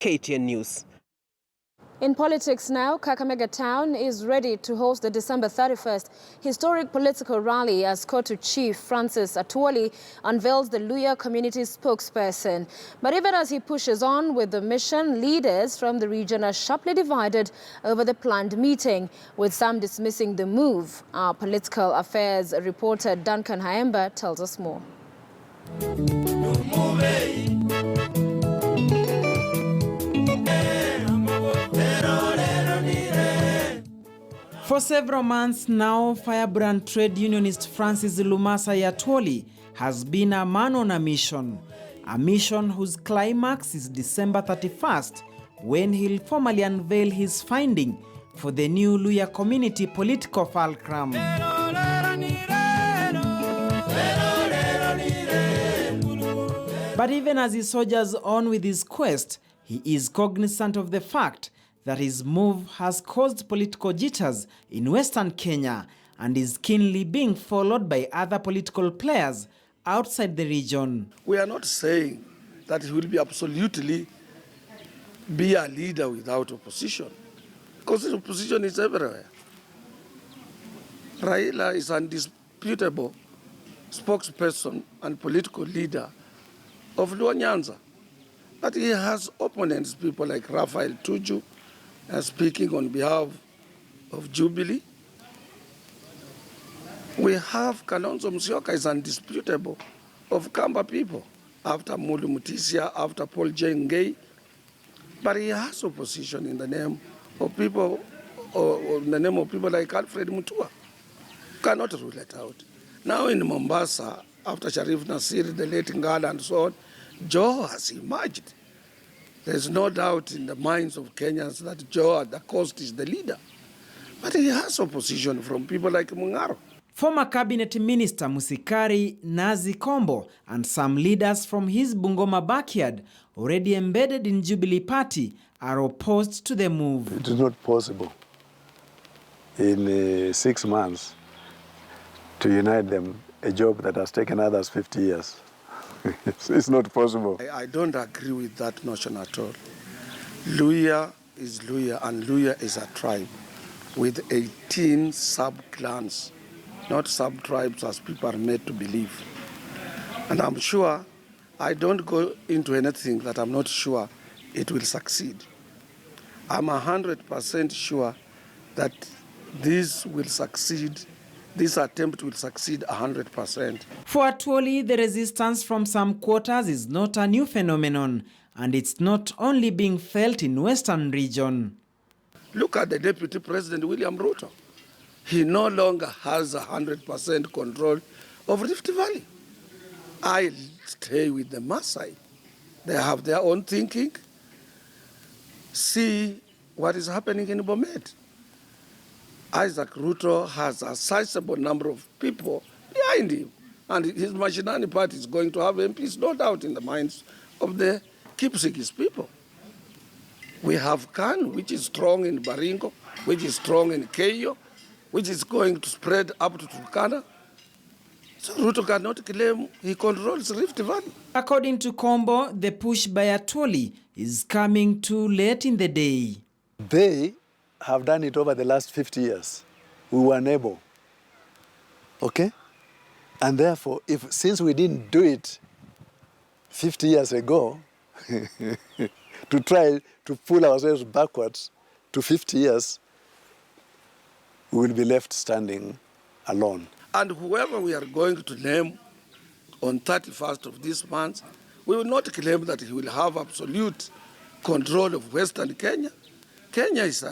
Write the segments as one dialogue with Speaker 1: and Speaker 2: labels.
Speaker 1: KTN News.
Speaker 2: In politics now, Kakamega Town is ready to host the December 31st historic political rally as COTU Chief Francis Atwoli unveils the Luhya community spokesperson. But even as he pushes on with the mission, leaders from the region are sharply divided over the planned meeting, with some dismissing the move. Our political affairs reporter Duncan Haemba tells us more.
Speaker 3: For several months now, firebrand trade unionist Francis Atwoli has been a man on a mission whose climax is December 31st, when he'll formally unveil his finding for the new Luhya community political fulcrum. But even as he soldiers on with his quest, he is cognizant of the fact that his move has caused political jitters in Western Kenya and is keenly being followed by other political players outside the region.
Speaker 4: We are not saying that he will absolutely be a leader without opposition, because the opposition is everywhere. Raila is undisputable spokesperson and political leader of Luhya Nyanza, but he has opponents, people like Raphael Tuju, speaking on behalf of Jubilee. We have Kalonzo Musyoka is undisputable of Kamba people, after Mulu Mutisia, after Paul J. Ngei. But he has opposition in the name of people, or in the name of people like Alfred Mutua. Cannot rule it out. Now in Mombasa, after Sharif Nasir, the late Ngala and so on, Joe has emerged. There's no doubt in the minds of Kenyans that Joe at the coast is the leader. But he has opposition from people like Mungaro.
Speaker 3: Former Cabinet Minister Musikari Nazi Kombo and some leaders from his Bungoma backyard, already embedded in Jubilee Party, are opposed to the move.
Speaker 5: It is not possible in 6 months to unite them, a job that has taken others 50 years. It's not possible.
Speaker 4: I don't agree with that notion at all. Luhya is Luhya, and Luhya is a tribe with 18 sub-clans, not sub-tribes as people are made to believe. And I'm sure I don't go into anything that I'm not sure it will succeed. I'm 100% sure that this will succeed. This attempt will succeed 100%.
Speaker 3: For Atwoli, the resistance from some quarters is not a new phenomenon, and it's not only being felt in Western region.
Speaker 4: Look at the Deputy President William Ruto. He no longer has 100% control of Rift Valley. I stay with the Maasai. They have their own thinking. See what is happening in Bomet. Isaac Ruto has a sizable number of people behind him, and his Mashinani party is going to have MPs, no doubt, in the minds of the Kipsigis people. We have Khan, which is strong in Baringo, which is strong in Keio, which is going to spread up to Turkana. So Ruto cannot claim he controls Rift Valley.
Speaker 3: According to Kombo, the push by Atwoli is coming too late in the day.
Speaker 5: They have done it over the last 50 years. We were unable. Okay? And therefore, since we didn't do it 50 years ago, to try to pull ourselves backwards to 50 years, we will be left standing alone.
Speaker 4: And whoever we are going to name on 31st of this month, we will not claim that he will have absolute control of Western Kenya. Kenya is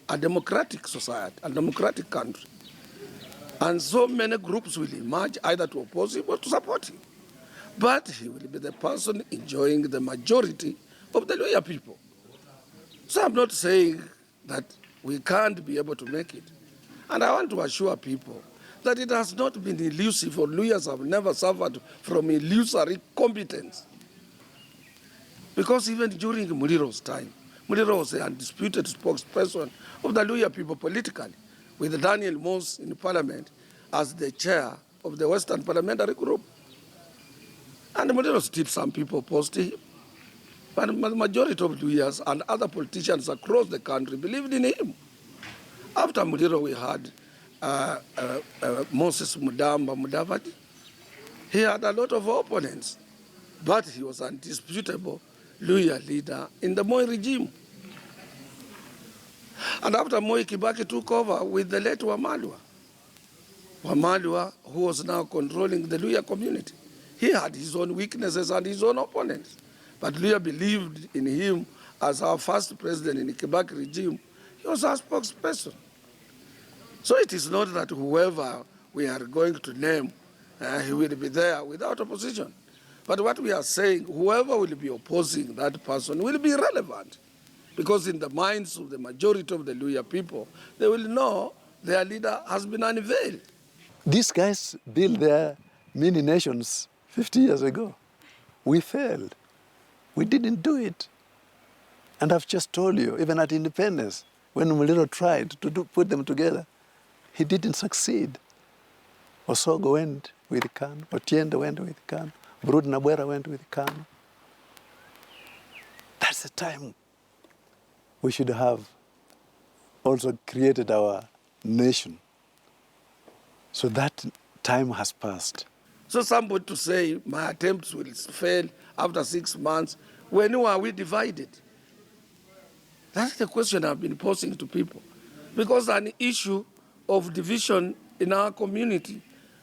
Speaker 4: a democratic society, a democratic country. And so many groups will emerge either to oppose him or to support him. But he will be the person enjoying the majority of the Luhya people. So I'm not saying that we can't be able to make it. And I want to assure people that it has not been elusive, or Luhyas have never suffered from illusory competence. Because even during Muliro's time, Muliro was the undisputed spokesperson of the Luhya people politically, with Daniel Moss in Parliament as the chair of the Western Parliamentary Group. And Muliro still some people opposed to him. But the majority of Luhyas and other politicians across the country believed in him. After Muliro, we had Moses Mudavadi. He had a lot of opponents, but he was undisputable Luhya leader in the Moi regime. And after Moi, Kibaki took over with the late Wamalwa, who was now controlling the Luhya community. He had his own weaknesses and his own opponents. But Luhya believed in him as our first president in the Kibaki regime. He was our spokesperson. So it is not that whoever we are going to name, he will be there without opposition. But what we are saying, whoever will be opposing that person will be irrelevant. Because in the minds of the majority of the Luhya people, they will know their leader has been unveiled.
Speaker 5: These guys built their mini nations 50 years ago. We failed. We didn't do it. And I've just told you, even at independence, when Muliro tried to put them together, he didn't succeed. Osogo went with Kanu, Otiende went with Kanu, Brud Nabwera went with Kanu. That's the time we should have also created our nation. So that time has passed.
Speaker 4: So somebody to say my attempts will fail after 6 months, when are we divided? That's the question I've been posing to people. Because an issue of division in our community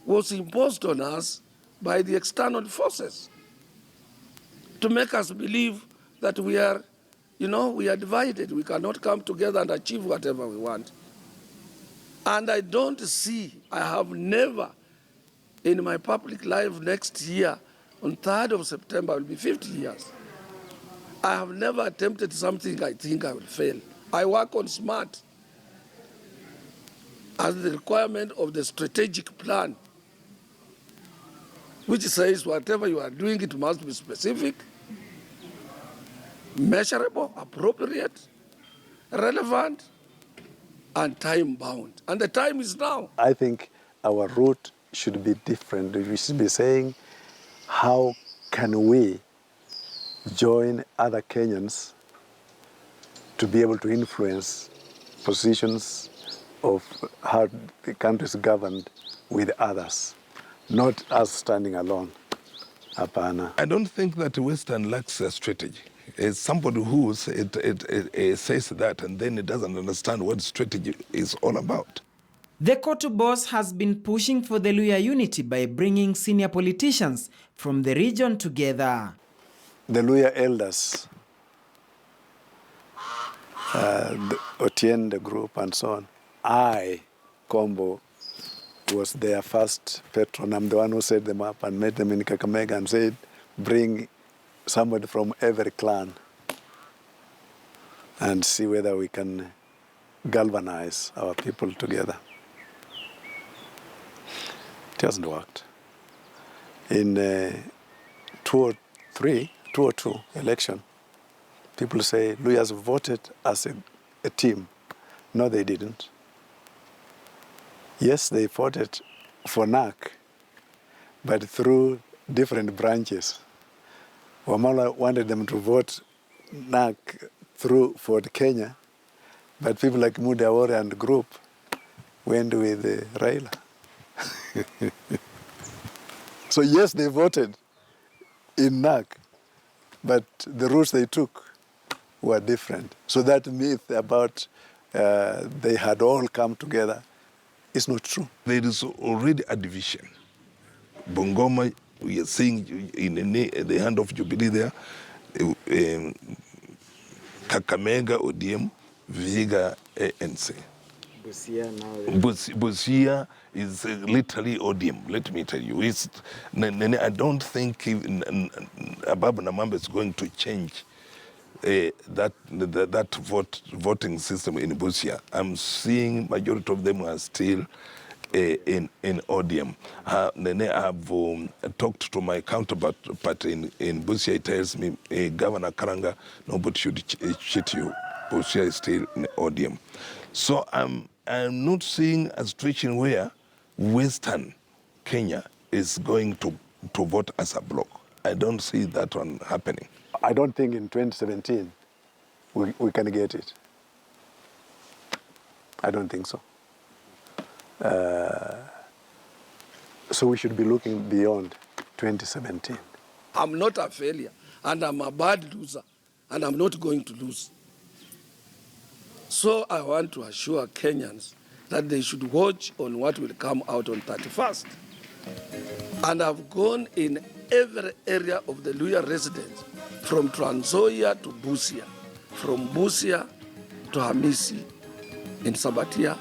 Speaker 4: was imposed on us by the external forces to make us believe that we are divided. We cannot come together and achieve whatever we want. And I don't see, I have never in my public life next year, on 3rd of September, will be 50 years. I have never attempted something I think I will fail. I work on SMART as the requirement of the strategic plan, which says whatever you are doing, it must be specific, measurable, appropriate, relevant, and time-bound. And the time is now.
Speaker 5: I think our route should be different. We should be saying, how can we join other Kenyans to be able to influence positions of how the country is governed with others, not us standing alone. Apana.
Speaker 1: I don't think that Western lacks a strategy. It's somebody who says that and then it doesn't understand what strategy is all about.
Speaker 3: The COTU boss has been pushing for the Luhya unity by bringing senior politicians from the region together.
Speaker 5: The Luhya elders, the Otiende group and so on. I, Kombo, was their first patron. I'm the one who set them up and met them in Kakamega and said, bring somebody from every clan and see whether we can galvanize our people together. It hasn't worked. In 2002 election, people say Luhyas voted as a team. No, they didn't. Yes, they voted for NAC, but through different branches. Wamala wanted them to vote NAC through Fort Kenya, but people like Muda Awori and group went with Raila. So yes, they voted in NAC, but the routes they took were different. So that myth about they had all come together is not true.
Speaker 1: There is already a division. Bungoma, we are seeing in the hand of Jubilee there, Kakamega, ODM, Vihiga, ANC. Busia is literally ODM, let me tell you. I don't think Ababu Namamba is going to change that voting system in Busia. I'm seeing majority of them are still in ODM. I've talked to my counterpart in Busia. He tells me, Governor Karanga, nobody should cheat you. Busia is still in ODM. So I'm not seeing a situation where Western Kenya is going to vote as a bloc. I don't see that one happening.
Speaker 5: I don't think in 2017 we can get it. I don't think so. So we should be looking beyond 2017.
Speaker 4: I'm not a failure, and I'm a bad loser, and I'm not going to lose. So I want to assure Kenyans that they should watch on what will come out on 31st. And I've gone in every area of the Luhya residence, from Trans Nzoia to Busia, from Busia to Hamisi, in Sabatia,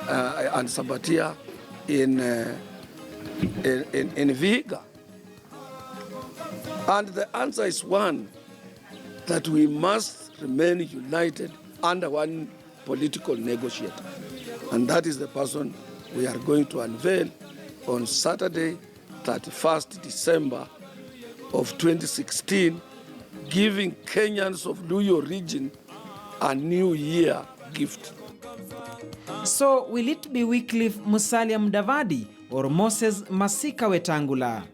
Speaker 4: and Sabatia in Vihiga. And the answer is one, that we must remain united under one political negotiator. And that is the person we are going to unveil on Saturday, 31st December of 2016, giving Kenyans of Luhya region a new year gift.
Speaker 3: So will it be Wycliffe Musalia Mudavadi or Moses Masika Wetangula?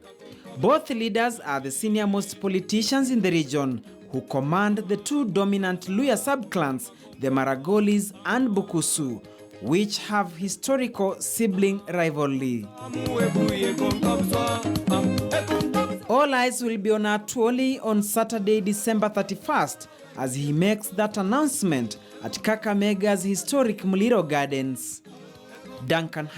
Speaker 3: Both leaders are the senior-most politicians in the region who command the two dominant Luhya subclans, the Maragolis and Bukusu, which have historical sibling rivalry. All eyes will be on Atwoli on Saturday, December 31st, as he makes that announcement at Kakamega's historic Muliro Gardens. Duncan